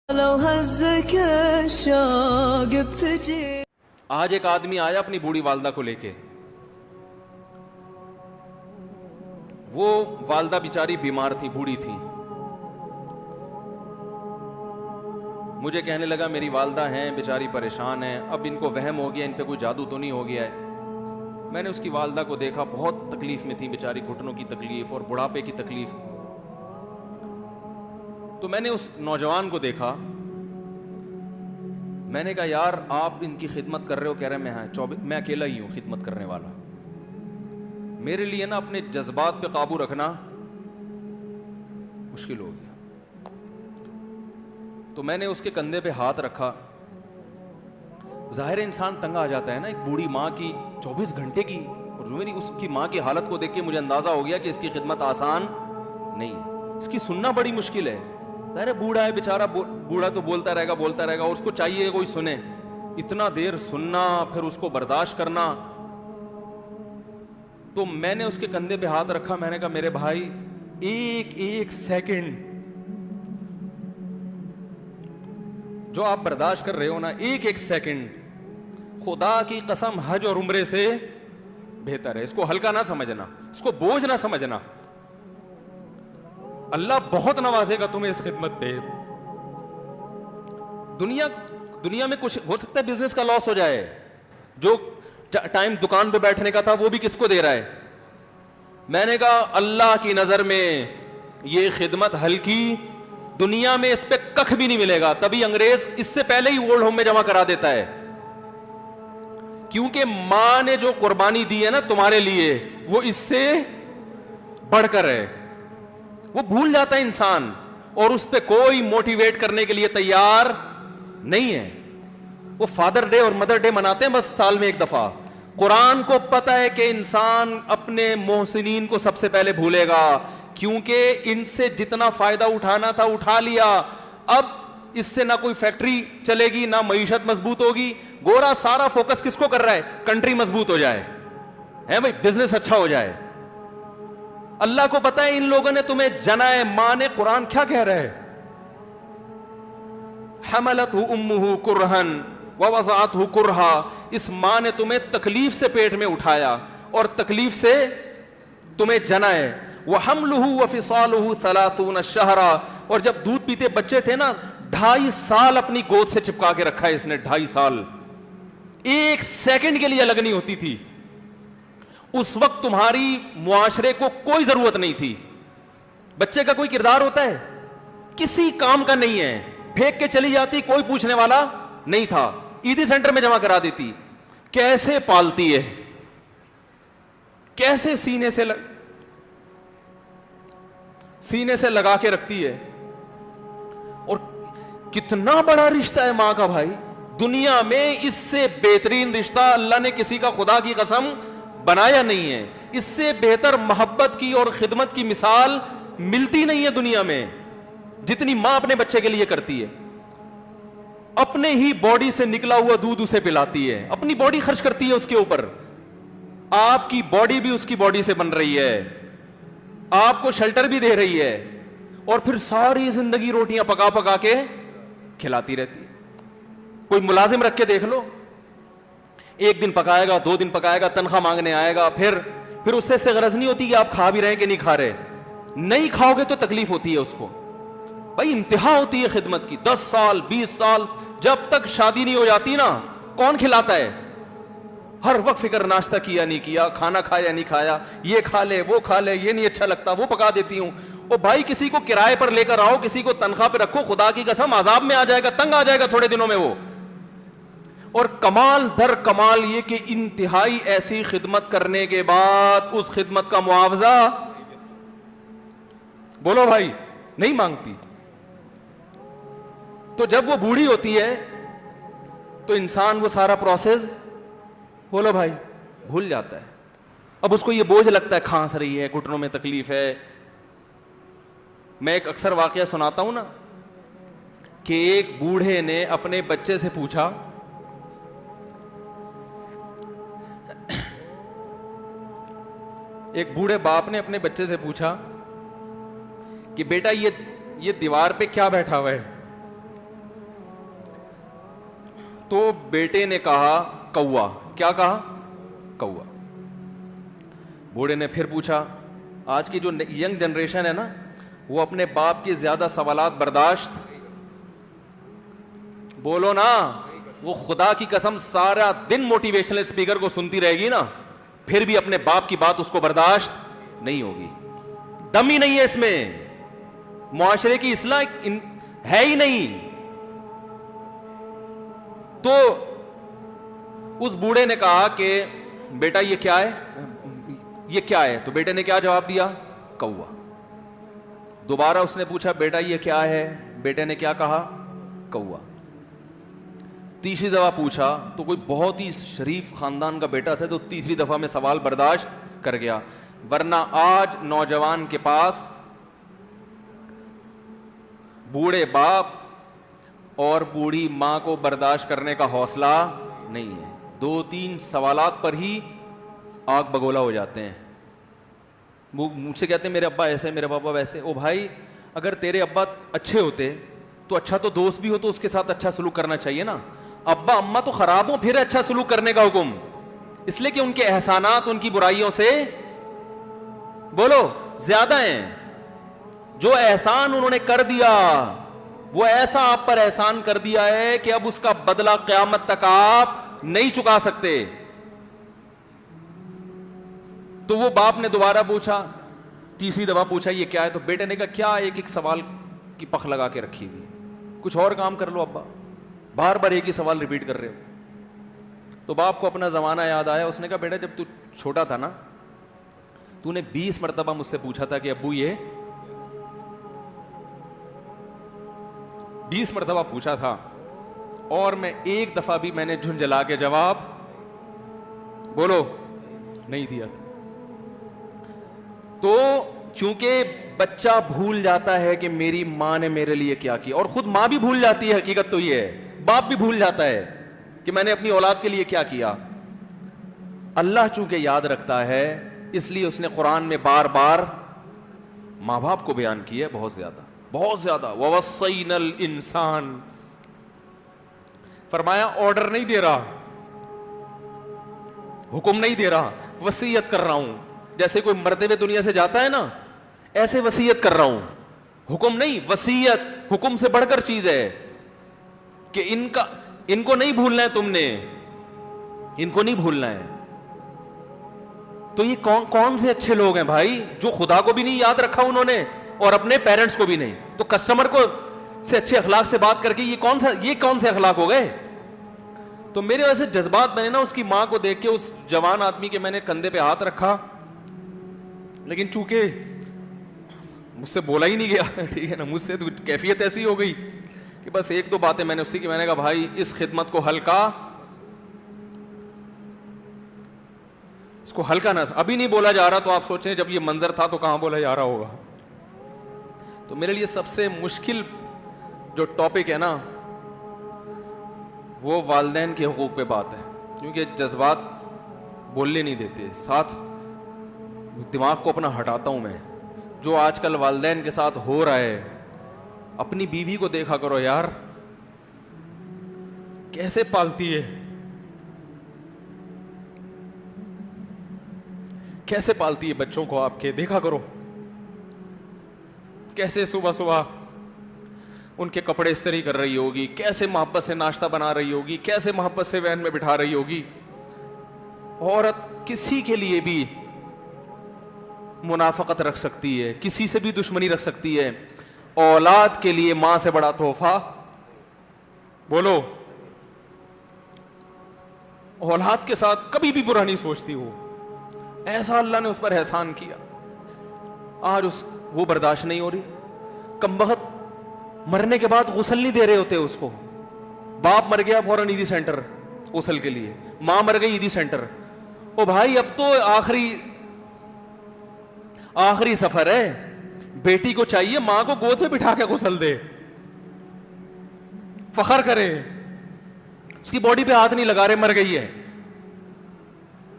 لو هزك الشوق بتجي. آج ایک آدمی آیا اپنی بوڑھی والدہ کو لے کے. وہ والدہ بیچاری بیمار تھی, بوڑھی تھی. مجھے کہنے لگا میری والدہ ہیں بیچاری پریشان ہیں, اب ان کو وہم ہو گیا, ان پہ کوئی جادو تو نہیں ہو گیا ہے. میں نے اس کی والدہ کو دیکھا, بہت تکلیف میں تھی بیچاری, گھٹنوں کی تکلیف اور بڑھاپے کی تکلیف. تو میں نے اس نوجوان کو دیکھا, میں نے کہا یار آپ ان کی خدمت کر رہے ہو؟ کہہ رہے میں اکیلا ہی ہوں خدمت کرنے والا. میرے لیے نا اپنے جذبات پہ قابو رکھنا مشکل ہو گیا. تو میں نے اس کے کندھے پہ ہاتھ رکھا. ظاہر انسان تنگ آ جاتا ہے نا, ایک بوڑھی ماں کی 24 گھنٹے کی, اور میری اس کی ماں کی حالت کو دیکھ کے مجھے اندازہ ہو گیا کہ اس کی خدمت آسان نہیں ہے, اس کی سننا بڑی مشکل ہے. ظاہر بوڑھا ہے بیچارہ, بوڑھا تو بولتا رہے گا, اور اس کو چاہیے کوئی سنے. اتنا دیر سننا پھر اس کو برداشت کرنا. تو میں نے اس کے کندھے پہ ہاتھ رکھا, میں نے کہا میرے بھائی ایک سیکنڈ جو آپ برداشت کر رہے ہو نا, ایک سیکنڈ خدا کی قسم حج اور عمرے سے بہتر ہے. اس کو ہلکا نہ سمجھنا, اس کو بوجھ نہ سمجھنا. اللہ بہت نوازے گا تمہیں اس خدمت پہ. دنیا میں کچھ ہو سکتا ہے بزنس کا لاس ہو جائے, جو ٹائم دکان پہ بیٹھنے کا تھا وہ بھی کس کو دے رہا ہے. میں نے کہا اللہ کی نظر میں یہ خدمت ہلکی, دنیا میں اس پہ کخ بھی نہیں ملے گا. تبھی انگریز اس سے پہلے ہی اولڈ ہوم میں جمع کرا دیتا ہے, کیونکہ ماں نے جو قربانی دی ہے نا تمہارے لیے وہ اس سے بڑھ کر ہے. وہ بھول جاتا ہے انسان, اور اس پہ کوئی موٹیویٹ کرنے کے لیے تیار نہیں ہے. وہ فادر ڈے اور مدر ڈے مناتے ہیں بس سال میں ایک دفعہ. قرآن کو پتا ہے کہ انسان اپنے محسنین کو سب سے پہلے بھولے گا, کیونکہ ان سے جتنا فائدہ اٹھانا تھا اٹھا لیا. اب اس سے نہ کوئی فیکٹری چلے گی, نہ معیشت مضبوط ہوگی. گورا سارا فوکس کس کو کر رہا ہے؟ کنٹری مضبوط ہو جائے, ہے بھائی, بزنس اچھا ہو جائے. اللہ کو پتا ہے ان لوگوں نے تمہیں جنا ہے. ماں نے, قرآن کیا کہہ رہا ہے؟ حملتہ امہ کرہن ووضعتہ کرہا. اس ماں نے تمہیں تکلیف سے پیٹ میں اٹھایا اور تکلیف سے تمہیں جنا ہے. وحملہ وفصالہ 30 شہرا. اور جب دودھ پیتے بچے تھے نا, 2.5 سال اپنی گود سے چپکا کے رکھا ہے اس نے, 2.5 سال. ایک سیکنڈ کے لیے الگ نہیں ہوتی تھی. اس وقت تمہاری معاشرے کو کوئی ضرورت نہیں تھی. بچے کا کوئی کردار ہوتا ہے؟ کسی کام کا نہیں ہے. پھینک کے چلی جاتی, کوئی پوچھنے والا نہیں تھا. عیدی سینٹر میں جمع کرا دیتی. کیسے پالتی ہے, کیسے سینے سے لگا کے رکھتی ہے. اور کتنا بڑا رشتہ ہے ماں کا بھائی. دنیا میں اس سے بہترین رشتہ اللہ نے کسی کا خدا کی قسم بنایا نہیں ہے. اس سے بہتر محبت کی اور خدمت کی مثال ملتی نہیں ہے دنیا میں, جتنی ماں اپنے بچے کے لیے کرتی ہے. اپنے ہی باڈی سے نکلا ہوا دودھ اسے پلاتی ہے, اپنی باڈی خرچ کرتی ہے اس کے اوپر. آپ کی باڈی بھی اس کی باڈی سے بن رہی ہے, آپ کو شیلٹر بھی دے رہی ہے, اور پھر ساری زندگی روٹیاں پکا پکا کے کھلاتی رہتی ہے. کوئی ملازم رکھ کے دیکھ لو, 1 دن پکائے گا, 2 دن پکائے گا, تنخواہ مانگنے آئے گا, پھر اس سے غرض نہیں ہوتی کہ آپ کھا بھی رہے ہیں کہ نہیں کھا رہے. نہیں کھاؤ گے تو تکلیف ہوتی ہے اس کو. بھائی انتہا ہوتی ہے خدمت کی. 10 سال 20 سال جب تک شادی نہیں ہو جاتی نا, کون کھلاتا ہے؟ ہر وقت فکر, ناشتہ کیا نہیں کیا, کھانا کھایا نہیں کھایا, یہ کھا لے وہ کھا لے, یہ نہیں اچھا لگتا وہ پکا دیتی ہوں. او بھائی کسی کو کرائے پر لے کر آؤ, کسی کو تنخواہ پہ رکھو, خدا کی قسم عذاب میں آ جائے گا, تنگ آ جائے گا تھوڑے دنوں میں وہ. اور کمال در کمال یہ کہ انتہائی ایسی خدمت کرنے کے بعد اس خدمت کا معاوضہ, بولو بھائی, نہیں مانگتی. تو جب وہ بوڑھی ہوتی ہے تو انسان وہ سارا پروسیس, بولو بھائی, بھول جاتا ہے. اب اس کو یہ بوجھ لگتا ہے, کھانس رہی ہے, گھٹنوں میں تکلیف ہے. میں ایک اکثر واقعہ سناتا ہوں نا, کہ ایک بوڑھے نے اپنے بچے سے پوچھا, ایک بوڑھے باپ نے اپنے بچے سے پوچھا کہ بیٹا یہ دیوار پہ کیا بیٹھا ہوا ہے؟ تو بیٹے نے کہا کوا. کیا کہا؟ کوا. بوڑھے نے پھر پوچھا. آج کی جو ینگ جنریشن ہے نا, وہ اپنے باپ کے زیادہ سوالات برداشت, بولو نا, وہ خدا کی قسم سارا دن موٹیویشنل اسپیکر کو سنتی رہے گی نا, پھر بھی اپنے باپ کی بات اس کو برداشت نہیں ہوگی. دم ہی نہیں ہے اس میں, معاشرے کی اصلاح ہے ہی نہیں. تو اس بوڑھے نے کہا کہ بیٹا یہ کیا ہے, یہ کیا ہے؟ تو بیٹے نے کیا جواب دیا؟ کوا. دوبارہ اس نے پوچھا بیٹا یہ کیا ہے؟ بیٹے نے کیا کہا؟ کوا. تیسری دفعہ پوچھا تو کوئی بہت ہی شریف خاندان کا بیٹا تھا, تو تیسری دفعہ میں سوال برداشت کر گیا. ورنہ آج نوجوان کے پاس بوڑھے باپ اور بوڑھی ماں کو برداشت کرنے کا حوصلہ نہیں ہے. 2-3 سوالات پر ہی آگ بگولا ہو جاتے ہیں. وہ مجھ سے کہتے ہیں میرے ابا ایسے, میرے پاپا ویسے. او بھائی, اگر تیرے ابا اچھے ہوتے تو اچھا تو دوست بھی ہو تو اس کے ساتھ اچھا سلوک کرنا چاہیے نا. ابا اما تو خراب ہوں پھر اچھا سلوک کرنے کا حکم, اس لیے کہ ان کے احسانات ان کی برائیوں سے بولو زیادہ ہیں. جو احسان انہوں نے کر دیا وہ ایسا آپ پر احسان کر دیا ہے کہ اب اس کا بدلہ قیامت تک آپ نہیں چکا سکتے. تو وہ باپ نے دوبارہ پوچھا, تیسری دفعہ پوچھا یہ کیا ہے؟ تو بیٹے نے کہا کیا ایک سوال کی پخ لگا کے رکھی ہوئی, کچھ اور کام کر لو ابا, بار بار ایک ہی سوال ریپیٹ کر رہے ہو. تو باپ کو اپنا زمانہ یاد آیا. اس نے کہا بیٹا جب تو چھوٹا تھا نا, تو نے 20 مرتبہ مجھ سے پوچھا تھا کہ ابو یہ 20 مرتبہ پوچھا تھا, اور میں ایک دفعہ بھی میں نے جھنجھلا کے جواب بولو نہیں دیا تھا. تو چونکہ بچہ بھول جاتا ہے کہ میری ماں نے میرے لیے کیا کیا, اور خود ماں بھی بھول جاتی ہے, حقیقت تو یہ ہے, باپ بھی بھول جاتا ہے کہ میں نے اپنی اولاد کے لیے کیا کیا. اللہ چونکہ یاد رکھتا ہے اس لیے اس نے قرآن میں بار بار ماں باپ کو بیان کیا ہے, بہت زیادہ بہت زیادہ. وَوَصَّيْنَا الْإِنسَانَ, فرمایا آرڈر نہیں دے رہا, حکم نہیں دے رہا, وصیت کر رہا ہوں. جیسے کوئی مرتے ہوئے دنیا سے جاتا ہے نا, ایسے وصیت کر رہا ہوں, حکم نہیں. وصیت حکم سے بڑھ کر چیز ہے کہ ان کو نہیں بھولنا ہے, تم نے ان کو نہیں بھولنا ہے. تو یہ کون سے اچھے لوگ ہیں بھائی جو خدا کو بھی نہیں یاد رکھا انہوں نے اور اپنے پیرنٹس کو بھی نہیں. تو کسٹمر کو سے اچھے اخلاق سے بات کر کے یہ کون سے اخلاق ہو گئے. تو میرے ویسے جذبات میں نے نا اس کی ماں کو دیکھ کے, اس جوان آدمی کے میں نے کندھے پہ ہاتھ رکھا, لیکن چونکہ مجھ سے بولا ہی نہیں گیا, ٹھیک ہے نا, مجھ سے تو کیفیت ایسی ہو گئی کہ بس 1-2 باتیں میں نے اسی کی, میں نے کہا بھائی اس خدمت کو ہلکا, اس کو ہلکا نہ, ابھی نہیں بولا جا رہا تو آپ سوچیں جب یہ منظر تھا تو کہاں بولا جا رہا ہوگا. تو میرے لیے سب سے مشکل جو ٹاپک ہے نا وہ والدین کے حقوق پہ بات ہے, کیونکہ جذبات بولنے نہیں دیتے, ساتھ دماغ کو اپنا ہٹاتا ہوں میں. جو آج کل والدین کے ساتھ ہو رہا ہے, اپنی بیوی کو دیکھا کرو یار, کیسے پالتی ہے, کیسے پالتی ہے بچوں کو آپ کے, دیکھا کرو کیسے صبح صبح ان کے کپڑے استری کر رہی ہوگی, کیسے محبت سے ناشتہ بنا رہی ہوگی, کیسے محبت سے وین میں بٹھا رہی ہوگی. عورت کسی کے لیے بھی منافقت رکھ سکتی ہے, کسی سے بھی دشمنی رکھ سکتی ہے. اولاد کے لیے ماں سے بڑا تحفہ بولو, اولاد کے ساتھ کبھی بھی برا نہیں سوچتی ہو, ایسا اللہ نے اس پر احسان کیا. آج وہ برداشت نہیں ہو رہی. کمبخت مرنے کے بعد غسل نہیں دے رہے ہوتے اس کو, باپ مر گیا فوراً عیدی سینٹر غسل کے لیے, ماں مر گئی عیدی سینٹر. او بھائی اب تو آخری سفر ہے, بیٹی کو چاہیے ماں کو گود میں بٹھا کے غسل دے, فخر کرے, اس کی باڈی پہ ہاتھ نہیں لگا رہے, مر گئی ہے.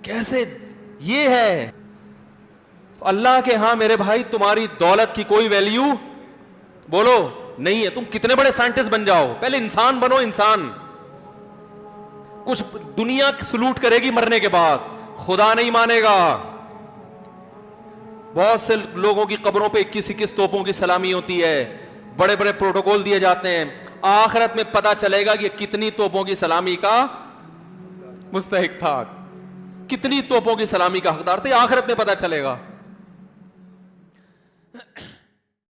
کیسے یہ ہے. اللہ کے ہاں میرے بھائی تمہاری دولت کی کوئی ویلیو بولو نہیں ہے. تم کتنے بڑے سائنٹسٹ بن جاؤ, پہلے انسان بنو, انسان. کچھ دنیا سلوٹ کرے گی مرنے کے بعد, خدا نہیں مانے گا. بہت سے لوگوں کی قبروں پہ 21 توپوں کی سلامی ہوتی ہے, بڑے بڑے پروٹوکول دیے جاتے ہیں. آخرت میں پتا چلے گا کہ کتنی توپوں کی سلامی کا مستحق تھا, کتنی توپوں کی سلامی کا حقدار تھے, آخرت میں پتا چلے گا.